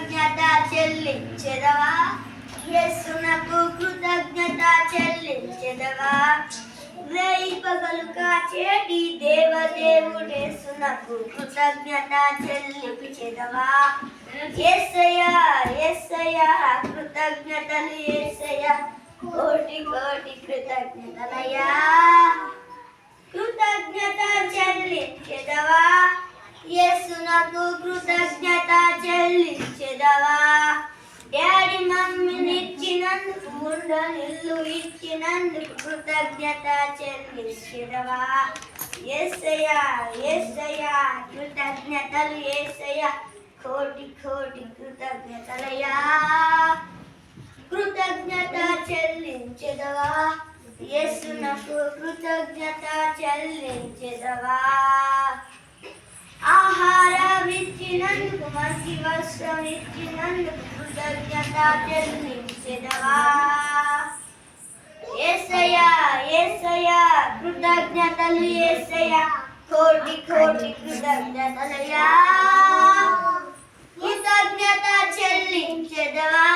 కృతజ్ఞత చెల్లించెదవా యేసునకు కృతజ్ఞత చెల్లించెదవా వేయి పగలు కాచేటి దేవదేవుడేసునకు కృతజ్ఞత చెల్లించెదవా యేసయ్యా యేసయ్యా కృతజ్ఞతలు యేసయ్యా కోటి కోటి కృతజ్ఞతలయ్యా కృతజ్ఞత చెల్లించెదవా యేసునకు కృతజ్ఞత చెల్లించెదవా డాడీ మమ్మీనిచ్చినందుకు ముండనిల్లు ఇచ్చినందుకు కృతజ్ఞత చెల్లించెదవా యేసయ్యా యేసయ్యా కృతజ్ఞతలు యేసయ్యా కోటి కోటి కృతజ్ఞతలయ్యా కృతజ్ఞత చెల్లించెదవా యేసునకు కృతజ్ఞత చెల్లించెదవా ఆహారం ఇచ్చినందుకు మంచి వస్త్రం ఇచ్చినందుకు కృతజ్ఞత చెల్లించెదవా యేసయ్యా యేసయ్యా కృతజ్ఞతలు యేసయ్యా కోటి కోటి కృతజ్ఞతలయ్యా కృతజ్ఞత చెల్లించెదవా